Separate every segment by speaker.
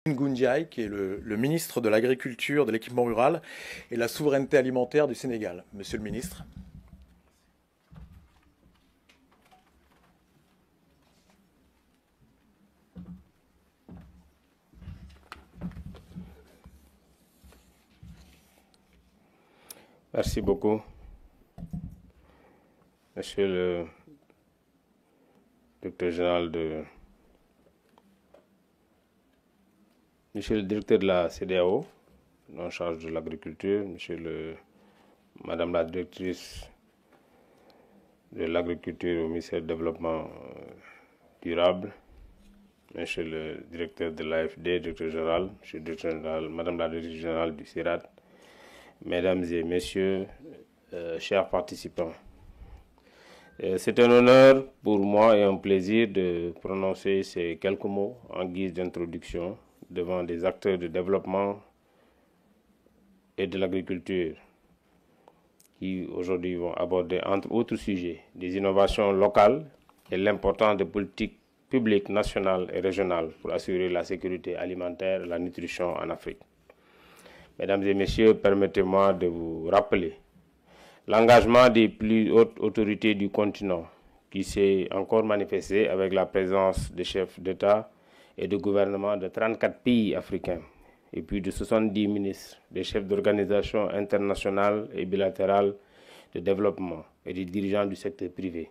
Speaker 1: Ngoundiaye, qui est le ministre de l'Agriculture, de l'Équipement rural et de la souveraineté alimentaire du Sénégal. Monsieur le ministre.
Speaker 2: Merci beaucoup, Monsieur le directeur général Monsieur le directeur de la CEDEAO, en charge de l'agriculture, Madame la directrice de l'agriculture au ministère du Développement durable, Monsieur le directeur de l'AFD, directeur général, Monsieur le directeur général, Madame la directrice générale du CIRAD, Mesdames et Messieurs, chers participants. C'est un honneur pour moi et un plaisir de prononcer ces quelques mots en guise d'introduction devant des acteurs de développement et de l'agriculture qui aujourd'hui vont aborder, entre autres sujets, des innovations locales et l'importance des politiques publiques nationales et régionales pour assurer la sécurité alimentaire et la nutrition en Afrique. Mesdames et Messieurs, permettez-moi de vous rappeler l'engagement des plus hautes autorités du continent qui s'est encore manifesté avec la présence des chefs d'État et de gouvernement de 34 pays africains et plus de 70 ministres, des chefs d'organisations internationales et bilatérales de développement et des dirigeants du secteur privé,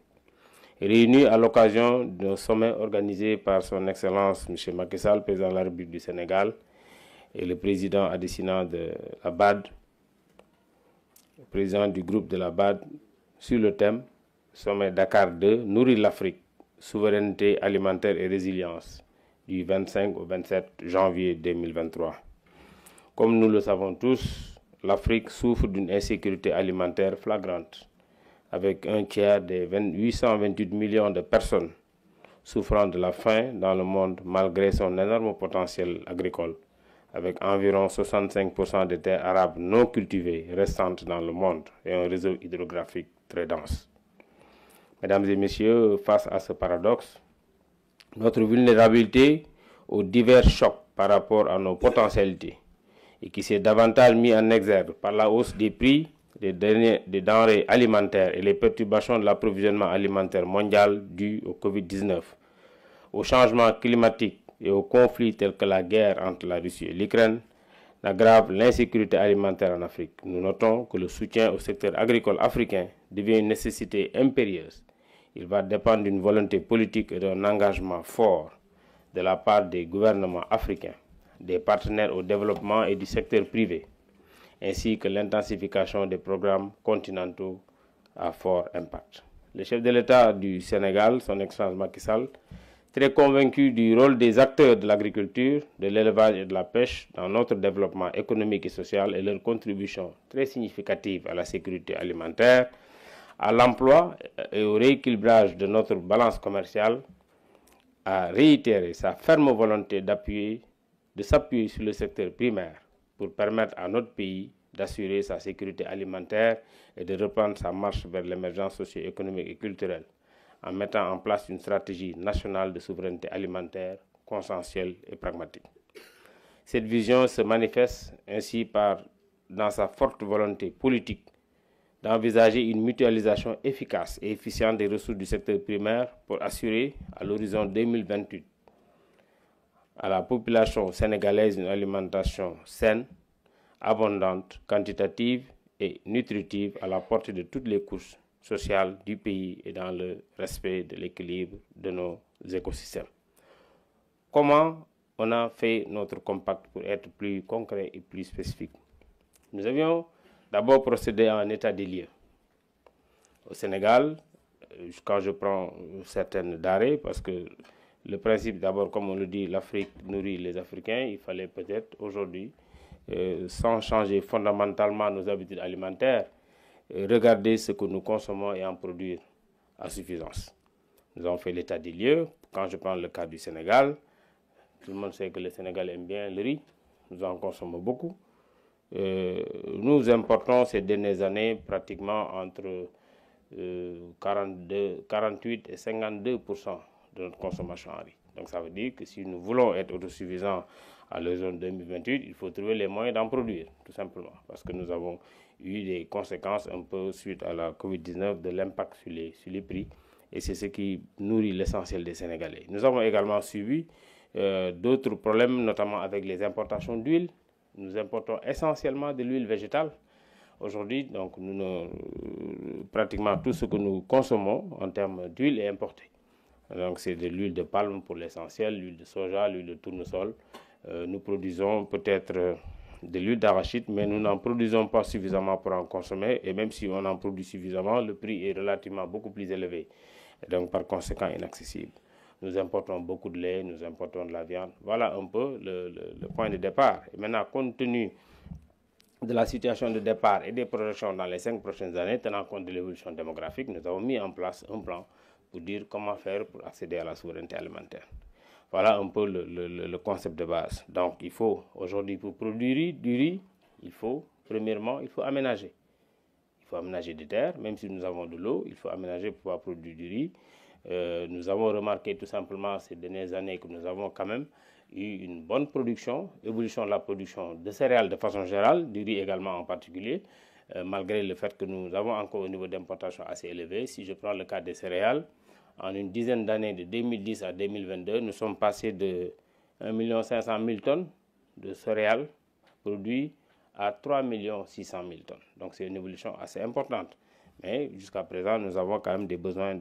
Speaker 2: réunis à l'occasion d'un sommet organisé par son Excellence M. Macky Sall, président de la République du Sénégal, et le président adécinant de la BAD, président du groupe de la BAD, sur le thème Sommet Dakar 2, Nourrir l'Afrique, souveraineté alimentaire et résilience, du 25 au 27 janvier 2023. Comme nous le savons tous, l'Afrique souffre d'une insécurité alimentaire flagrante, avec un tiers des 828 millions de personnes souffrant de la faim dans le monde malgré son énorme potentiel agricole, avec environ 65% des terres arables non cultivées restantes dans le monde et un réseau hydrographique très dense. Mesdames et Messieurs, face à ce paradoxe, notre vulnérabilité aux divers chocs par rapport à nos potentialités et qui s'est davantage mis en exergue par la hausse des prix des denrées alimentaires et les perturbations de l'approvisionnement alimentaire mondial dues au Covid-19, au changement climatique et aux conflits tels que la guerre entre la Russie et l'Ukraine, n'aggrave l'insécurité alimentaire en Afrique. Nous notons que le soutien au secteur agricole africain devient une nécessité impérieuse. Il va dépendre d'une volonté politique et d'un engagement fort de la part des gouvernements africains, des partenaires au développement et du secteur privé, ainsi que l'intensification des programmes continentaux à fort impact. Le chef de l'État du Sénégal, son Excellence Macky Sall, très convaincu du rôle des acteurs de l'agriculture, de l'élevage et de la pêche dans notre développement économique et social et leur contribution très significative à la sécurité alimentaire, à l'emploi et au rééquilibrage de notre balance commerciale, a réitéré sa ferme volonté de s'appuyer sur le secteur primaire pour permettre à notre pays d'assurer sa sécurité alimentaire et de reprendre sa marche vers l'émergence socio-économique et culturelle en mettant en place une stratégie nationale de souveraineté alimentaire consensuelle et pragmatique. Cette vision se manifeste ainsi dans sa forte volonté politique d'envisager une mutualisation efficace et efficiente des ressources du secteur primaire pour assurer, à l'horizon 2028, à la population sénégalaise une alimentation saine, abondante, quantitative et nutritive à la portée de toutes les couches sociales du pays et dans le respect de l'équilibre de nos écosystèmes. Comment on a fait notre compact pour être plus concret et plus spécifique? Nous avions d'abord procédé à un état des lieux. Au Sénégal, quand je prends certaines denrées, parce que le principe d'abord, comme on le dit, l'Afrique nourrit les Africains, il fallait peut-être aujourd'hui, sans changer fondamentalement nos habitudes alimentaires, regarder ce que nous consommons et en produire à suffisance. Nous avons fait l'état des lieux. Quand je prends le cas du Sénégal, tout le monde sait que le Sénégal aime bien le riz, nous en consommons beaucoup. Nous importons ces dernières années pratiquement entre 48 et 52% de notre consommation en riz. Donc ça veut dire que si nous voulons être autosuffisants à l'horizon 2028, il faut trouver les moyens d'en produire, tout simplement, parce que nous avons eu des conséquences un peu suite à la Covid-19 de l'impact sur les prix, et c'est ce qui nourrit l'essentiel des Sénégalais. Nous avons également suivi d'autres problèmes, notamment avec les importations d'huile. Nous importons essentiellement de l'huile végétale. Aujourd'hui, donc, pratiquement tout ce que nous consommons en termes d'huile est importé. Donc, c'est de l'huile de palme pour l'essentiel, l'huile de soja, l'huile de tournesol. Nous produisons peut-être de l'huile d'arachide, mais nous n'en produisons pas suffisamment pour en consommer. Et même si on en produit suffisamment, le prix est relativement beaucoup plus élevé. Et donc, par conséquent, inaccessible. Nous importons beaucoup de lait, nous importons de la viande. Voilà un peu le point de départ. Et maintenant, compte tenu de la situation de départ et des projections dans les 5 prochaines années, tenant compte de l'évolution démographique, nous avons mis en place un plan pour dire comment faire pour accéder à la souveraineté alimentaire. Voilà un peu le concept de base. Donc, il faut, aujourd'hui, pour produire du riz, premièrement, il faut aménager. Il faut aménager des terres, même si nous avons de l'eau, il faut aménager pour pouvoir produire du riz. Nous avons remarqué tout simplement ces dernières années que nous avons quand même eu une bonne production, évolution de la production de céréales de façon générale, du riz également en particulier, malgré le fait que nous avons encore un niveau d'importation assez élevé. Si je prends le cas des céréales, en une dizaine d'années, de 2010 à 2022, nous sommes passés de 1 500 000 tonnes de céréales produites à 3 600 000 tonnes. Donc c'est une évolution assez importante. Mais jusqu'à présent, nous avons quand même des besoins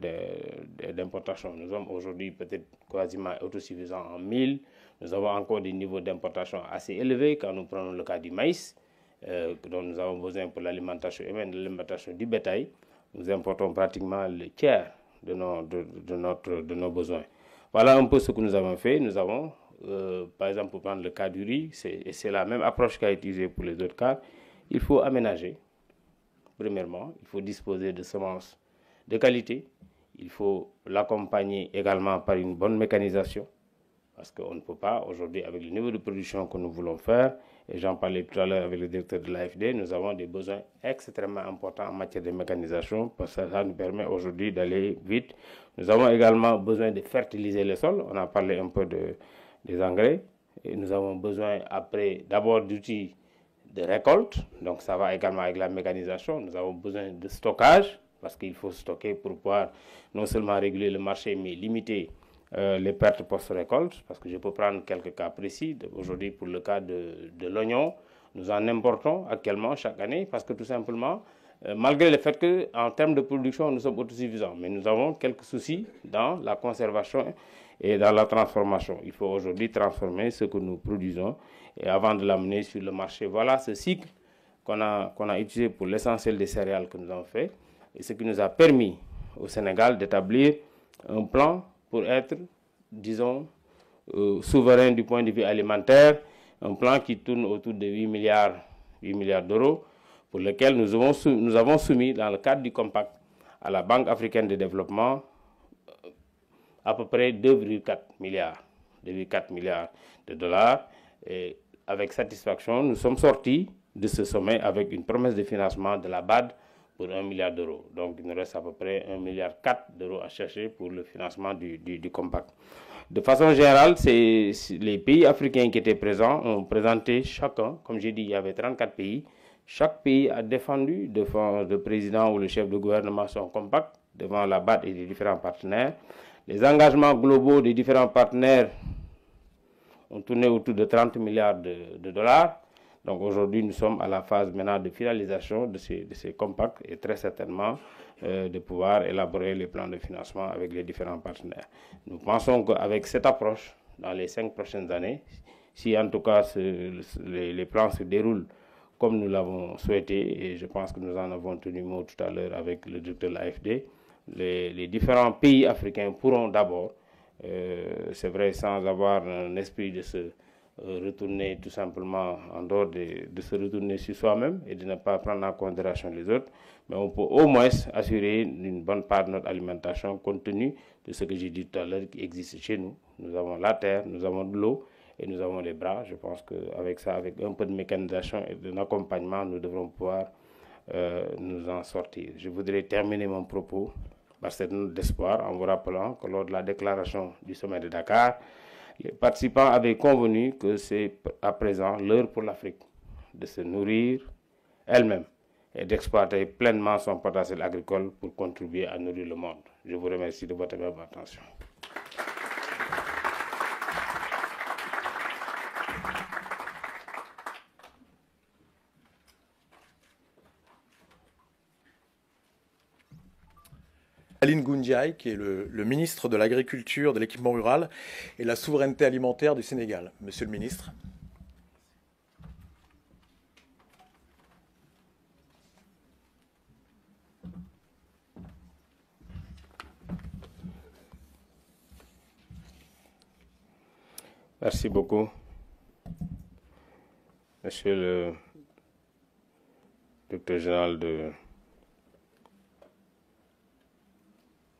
Speaker 2: d'importation. Nous sommes aujourd'hui peut-être quasiment autosuffisants en mil. Nous avons encore des niveaux d'importation assez élevés quand nous prenons le cas du maïs, dont nous avons besoin pour l'alimentation humaine, l'alimentation du bétail. Nous importons pratiquement le tiers de nos besoins. Voilà un peu ce que nous avons fait. Nous avons, par exemple, pour prendre le cas du riz, et c'est la même approche qu'a utilisée pour les autres cas, il faut aménager. Premièrement, il faut disposer de semences de qualité. Il faut l'accompagner également par une bonne mécanisation. Parce qu'on ne peut pas, aujourd'hui, avec le niveau de production que nous voulons faire, et j'en parlais tout à l'heure avec le directeur de l'AFD, nous avons des besoins extrêmement importants en matière de mécanisation, parce que ça nous permet aujourd'hui d'aller vite. Nous avons également besoin de fertiliser le sol. On a parlé un peu des engrais. Et nous avons besoin, après, d'abord d'outils de récolte, donc ça va également avec la mécanisation. Nous avons besoin de stockage, parce qu'il faut stocker pour pouvoir non seulement réguler le marché, mais limiter les pertes post-récolte, parce que je peux prendre quelques cas précis. Aujourd'hui, pour le cas de l'oignon, nous en importons actuellement chaque année, parce que tout simplement, malgré le fait qu'en termes de production, nous sommes autosuffisants, mais nous avons quelques soucis dans la conservation et dans la transformation. Il faut aujourd'hui transformer ce que nous produisons et avant de l'amener sur le marché. Voilà ce cycle qu'on a utilisé pour l'essentiel des céréales que nous avons fait et ce qui nous a permis au Sénégal d'établir un plan pour être, disons, souverain du point de vue alimentaire, un plan qui tourne autour de 8 milliards d'euros, pour lequel nous avons soumis dans le cadre du compact à la Banque africaine de développement à peu près 2,4 milliards de dollars. Et avec satisfaction, nous sommes sortis de ce sommet avec une promesse de financement de la BAD pour 1 milliard d'euros. Donc il nous reste à peu près 1,4 milliard d'euros à chercher pour le financement du compact. De façon générale, les pays africains qui étaient présents ont présenté chacun, comme j'ai dit, il y avait 34 pays. Chaque pays a défendu devant le président ou le chef de gouvernement son compact, devant la BAD et les différents partenaires. Les engagements globaux des différents partenaires ont tourné autour de 30 milliards de dollars. Donc aujourd'hui, nous sommes à la phase maintenant de finalisation de ces compacts et très certainement de pouvoir élaborer les plans de financement avec les différents partenaires. Nous pensons qu'avec cette approche, dans les 5 prochaines années, si en tout cas les plans se déroulent comme nous l'avons souhaité, et je pense que nous en avons tenu mot tout à l'heure avec le directeur de l'AFD, les différents pays africains pourront d'abord, c'est vrai sans avoir un esprit de se retourner tout simplement en dehors de se retourner sur soi-même et de ne pas prendre en considération les autres, mais on peut au moins assurer une bonne part de notre alimentation compte tenu de ce que j'ai dit tout à l'heure qui existe chez nous. Nous avons la terre, nous avons de l'eau et nous avons les bras. Je pense qu'avec ça, avec un peu de mécanisation et d'un accompagnement, nous devrons pouvoir nous en sortir. Je voudrais terminer mon propos par cette note d'espoir en vous rappelant que lors de la déclaration du sommet de Dakar, Les participants avaient convenu que c'est à présent l'heure pour l'Afrique de se nourrir elle-même et d'exploiter pleinement son potentiel agricole pour contribuer à nourrir le monde. Je vous remercie de votre attention.
Speaker 1: Aline Goundiaye, qui est le ministre de l'Agriculture, de l'Équipement rural et de la Souveraineté alimentaire du Sénégal. Monsieur le ministre.
Speaker 2: Merci beaucoup, Monsieur le directeur général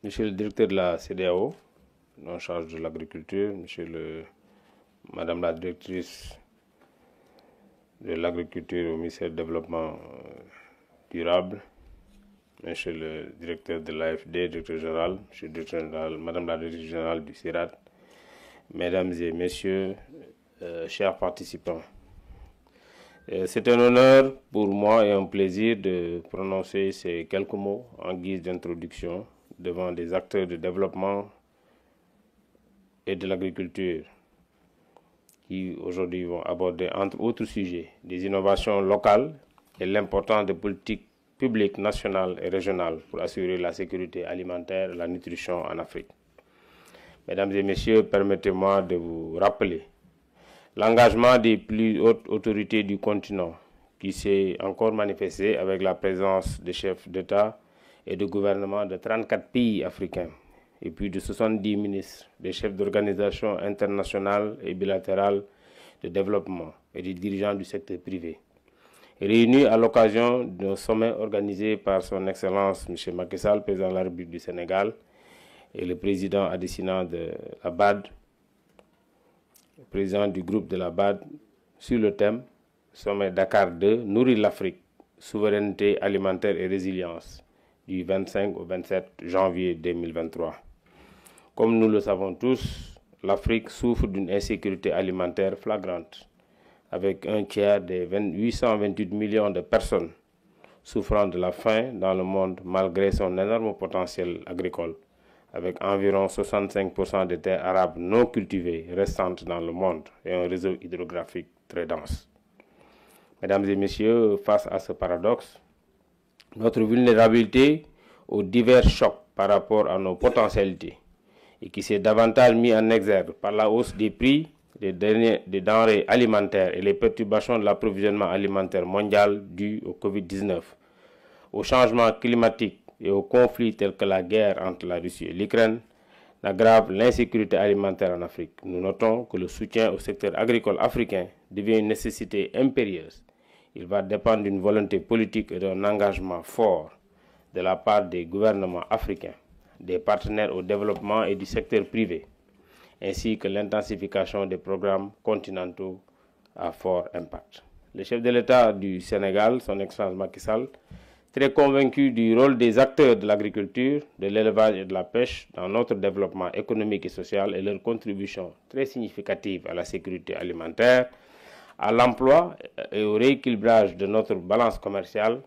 Speaker 2: Monsieur le directeur de la CEDEAO, en charge de l'agriculture, Madame la directrice de l'agriculture au ministère du Développement durable, Monsieur le directeur de l'AFD, directeur général, Monsieur le directeur général, Madame la directrice générale du CIRAD, Mesdames et Messieurs, chers participants, c'est un honneur pour moi et un plaisir de prononcer ces quelques mots en guise d'introduction devant des acteurs de développement et de l'agriculture qui aujourd'hui vont aborder, entre autres sujets, des innovations locales et l'importance des politiques publiques nationales et régionales pour assurer la sécurité alimentaire et la nutrition en Afrique. Mesdames et Messieurs, permettez-moi de vous rappeler l'engagement des plus hautes autorités du continent qui s'est encore manifesté avec la présence des chefs d'État et de gouvernement de 34 pays africains et plus de 70 ministres, des chefs d'organisations internationales et bilatérales de développement et des dirigeants du secteur privé. Réunis à l'occasion d'un sommet organisé par son Excellence M. Macky Sall, président de la République du Sénégal, et le président adécinant de la BAD, le président du groupe de la BAD, sur le thème Sommet Dakar 2, Nourrir l'Afrique, souveraineté alimentaire et résilience, du 25 au 27 janvier 2023. Comme nous le savons tous, l'Afrique souffre d'une insécurité alimentaire flagrante, avec un tiers des 828 millions de personnes souffrant de la faim dans le monde malgré son énorme potentiel agricole, avec environ 65% des terres arables non cultivées restantes dans le monde et un réseau hydrographique très dense. Mesdames et Messieurs, face à ce paradoxe, notre vulnérabilité aux divers chocs par rapport à nos potentialités et qui s'est davantage mis en exergue par la hausse des prix des denrées alimentaires et les perturbations de l'approvisionnement alimentaire mondial dues au Covid-19, au changement climatique et aux conflits tels que la guerre entre la Russie et l'Ukraine, n'aggravent l'insécurité alimentaire en Afrique. Nous notons que le soutien au secteur agricole africain devient une nécessité impérieuse. Il va dépendre d'une volonté politique et d'un engagement fort de la part des gouvernements africains, des partenaires au développement et du secteur privé, ainsi que l'intensification des programmes continentaux à fort impact. Le chef de l'État du Sénégal, son Excellence Macky Sall, très convaincu du rôle des acteurs de l'agriculture, de l'élevage et de la pêche dans notre développement économique et social et leur contribution très significative à la sécurité alimentaire, à l'emploi et au rééquilibrage de notre balance commerciale,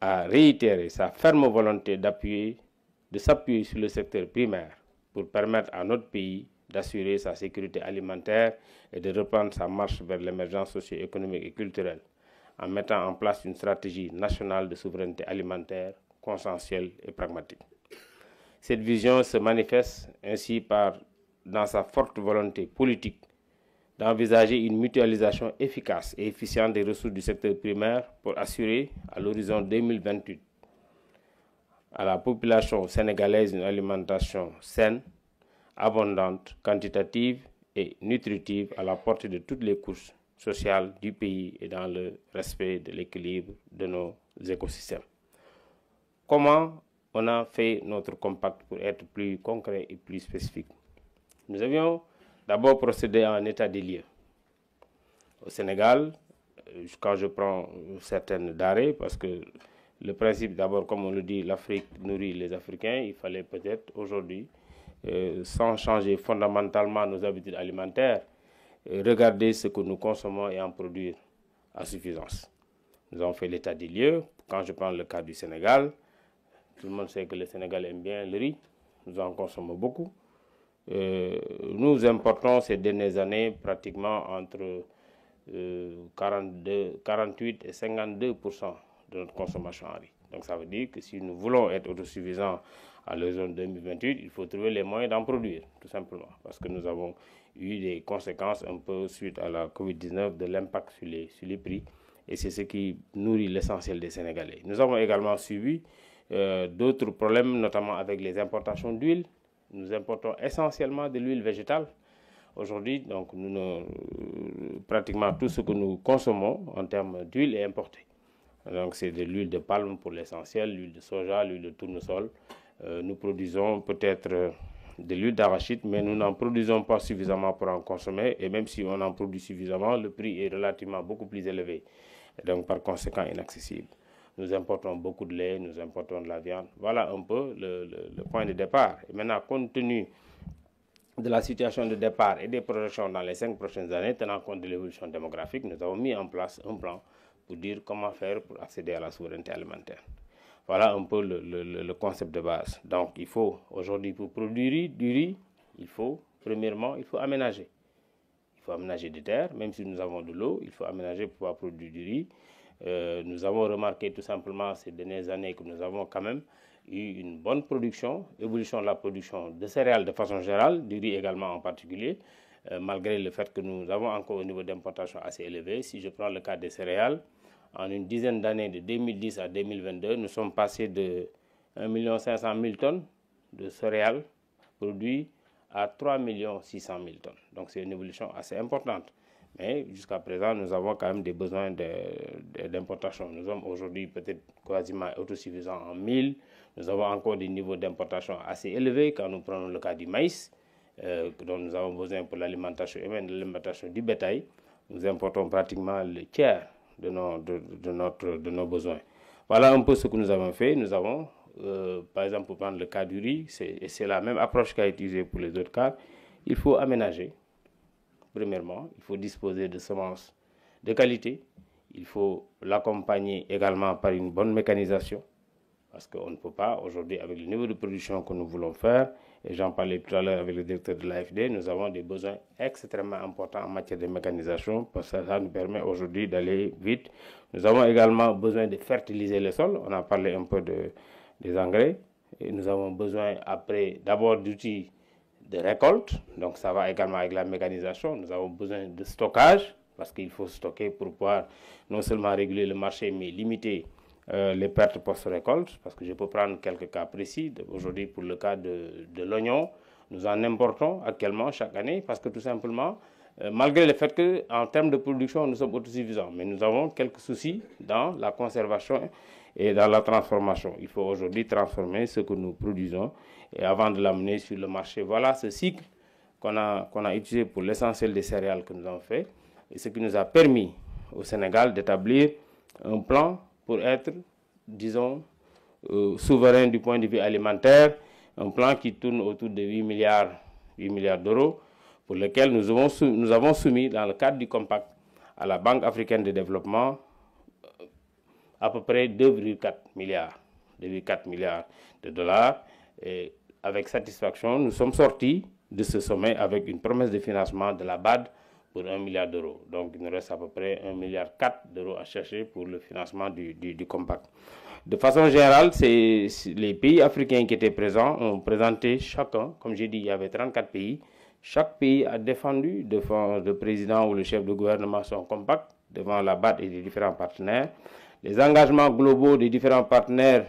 Speaker 2: a réitéré sa ferme volonté de s'appuyer sur le secteur primaire pour permettre à notre pays d'assurer sa sécurité alimentaire et de reprendre sa marche vers l'émergence socio-économique et culturelle, en mettant en place une stratégie nationale de souveraineté alimentaire consensuelle et pragmatique. Cette vision se manifeste ainsi dans sa forte volonté politique d'envisager une mutualisation efficace et efficiente des ressources du secteur primaire pour assurer, à l'horizon 2028, à la population sénégalaise une alimentation saine, abondante, quantitative et nutritive à la portée de toutes les couches sociales du pays et dans le respect de l'équilibre de nos écosystèmes. Comment on a fait notre compact pour être plus concret et plus spécifique? Nous avions d'abord procédé à un état des lieux. Au Sénégal, quand je prends certaines denrées, parce que le principe d'abord, comme on le dit, l'Afrique nourrit les Africains, il fallait peut-être aujourd'hui sans changer fondamentalement nos habitudes alimentaires, regarder ce que nous consommons et en produire à suffisance. Nous avons fait l'état des lieux. Quand je prends le cas du Sénégal, tout le monde sait que le Sénégal aime bien le riz. Nous en consommons beaucoup. Nous importons ces dernières années pratiquement entre 48 et 52% de notre consommation en riz. Donc ça veut dire que si nous voulons être autosuffisants à l'horizon 2028, il faut trouver les moyens d'en produire, tout simplement. Parce que nous avons eu des conséquences un peu suite à la Covid-19 de l'impact sur les prix. Et c'est ce qui nourrit l'essentiel des Sénégalais. Nous avons également suivi d'autres problèmes, notamment avec les importations d'huile. Nous importons essentiellement de l'huile végétale. Aujourd'hui, donc, pratiquement tout ce que nous consommons en termes d'huile est importé. Donc, c'est de l'huile de palme pour l'essentiel, l'huile de soja, l'huile de tournesol. Nous produisons peut-être de l'huile d'arachide, mais nous n'en produisons pas suffisamment pour en consommer. Et même si on en produit suffisamment, le prix est relativement beaucoup plus élevé. Et donc, par conséquent, inaccessible. Nous importons beaucoup de lait, nous importons de la viande. Voilà un peu le point de départ. Et maintenant, compte tenu de la situation de départ et des projections dans les 5 prochaines années, tenant compte de l'évolution démographique, nous avons mis en place un plan pour dire comment faire pour accéder à la souveraineté alimentaire. Voilà un peu le concept de base. Donc, il faut aujourd'hui, pour produire du riz, premièrement, il faut aménager. Il faut aménager des terres, même si nous avons de l'eau, il faut aménager pour pouvoir produire du riz. Nous avons remarqué tout simplement ces dernières années que nous avons quand même eu une bonne production, évolution de la production de céréales de façon générale, du riz également en particulier, malgré le fait que nous avons encore un niveau d'importation assez élevé. Si je prends le cas des céréales, en une dizaine d'années, de 2010 à 2022, nous sommes passés de 1 500 000 tonnes de céréales produites à 3 600 000 tonnes. Donc c'est une évolution assez importante. Mais jusqu'à présent, nous avons quand même des besoins d'importation. Nous sommes aujourd'hui peut-être quasiment autosuffisants en mil. Nous avons encore des niveaux d'importation assez élevés quand nous prenons le cas du maïs, dont nous avons besoin pour l'alimentation humaine, l'alimentation du bétail. Nous importons pratiquement le tiers de nos besoins. Voilà un peu ce que nous avons fait. Nous avons, par exemple, pour prendre le cas du riz, c'est la même approche qu'a utilisée pour les autres cas. Il faut aménager. Premièrement, il faut disposer de semences de qualité. Il faut l'accompagner également par une bonne mécanisation. Parce qu'on ne peut pas, aujourd'hui, avec le niveau de production que nous voulons faire, et j'en parlais tout à l'heure avec le directeur de l'AFD, nous avons des besoins extrêmement importants en matière de mécanisation, parce que ça nous permet aujourd'hui d'aller vite. Nous avons également besoin de fertiliser le sol. On a parlé un peu des engrais. Et nous avons besoin, après, d'abord d'outils de récolte, donc ça va également avec la mécanisation. Nous avons besoin de stockage, parce qu'il faut stocker pour pouvoir non seulement réguler le marché, mais limiter les pertes post-récolte, parce que je peux prendre quelques cas précis. Aujourd'hui, pour le cas de l'oignon, nous en importons actuellement chaque année, parce que tout simplement, malgré le fait qu'en termes de production, nous sommes autosuffisants, mais nous avons quelques soucis dans la conservation et dans la transformation. Il faut aujourd'hui transformer ce que nous produisons et avant de l'amener sur le marché. Voilà ce cycle qu'on a utilisé pour l'essentiel des céréales que nous avons fait, et ce qui nous a permis au Sénégal d'établir un plan pour être, disons, souverain du point de vue alimentaire, un plan qui tourne autour de 8 milliards d'euros, pour lequel nous avons soumis, dans le cadre du compact, à la Banque africaine de développement, à peu près 2,4 milliards de dollars. Et avec satisfaction, nous sommes sortis de ce sommet avec une promesse de financement de la BAD pour 1 milliard d'euros. Donc il nous reste à peu près 1,4 milliard d'euros à chercher pour le financement du compact. De façon générale, les pays africains qui étaient présents ont présenté chacun, comme j'ai dit, il y avait 34 pays. Chaque pays a défendu devant le président ou le chef de gouvernement son compact, devant la BAD et les différents partenaires. Les engagements globaux des différents partenaires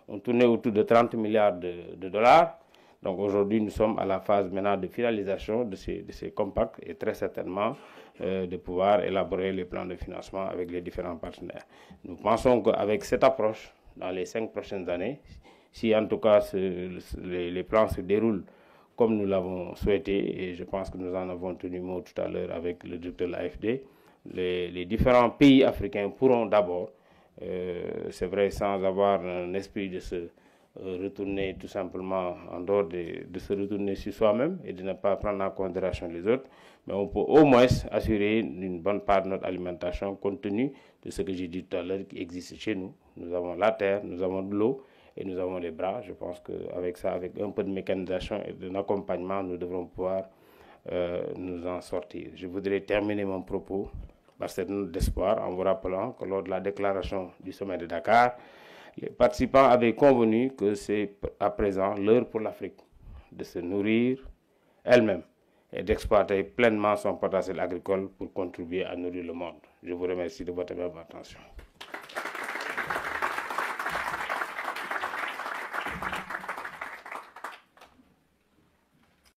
Speaker 2: ont tourné autour de 30 milliards de dollars. Donc aujourd'hui, nous sommes à la phase maintenant de finalisation de ces compacts et très certainement de pouvoir élaborer les plans de financement avec les différents partenaires. Nous pensons qu'avec cette approche, dans les 5 prochaines années, si en tout cas les plans se déroulent comme nous l'avons souhaité, et je pense que nous en avons tenu mot tout à l'heure avec le directeur de l'AFD, les différents pays africains pourront d'abord, c'est vrai sans avoir un esprit de se retourner tout simplement en dehors de se retourner sur soi-même et de ne pas prendre en considération les autres, mais on peut au moins assurer une bonne part de notre alimentation compte tenu de ce que j'ai dit tout à l'heure qui existe chez nous. Nous avons la terre, nous avons de l'eau et nous avons les bras. Je pense qu'avec ça, avec un peu de mécanisation et d'un accompagnement, nous devrons pouvoir nous en sortir. Je voudrais terminer mon propos par cette note d'espoir en vous rappelant que lors de la déclaration du sommet de Dakar, les participants avaient convenu que c'est à présent l'heure pour l'Afrique de se nourrir elle-même et d'exploiter pleinement son potentiel agricole pour contribuer à nourrir le monde. Je vous remercie de votre attention.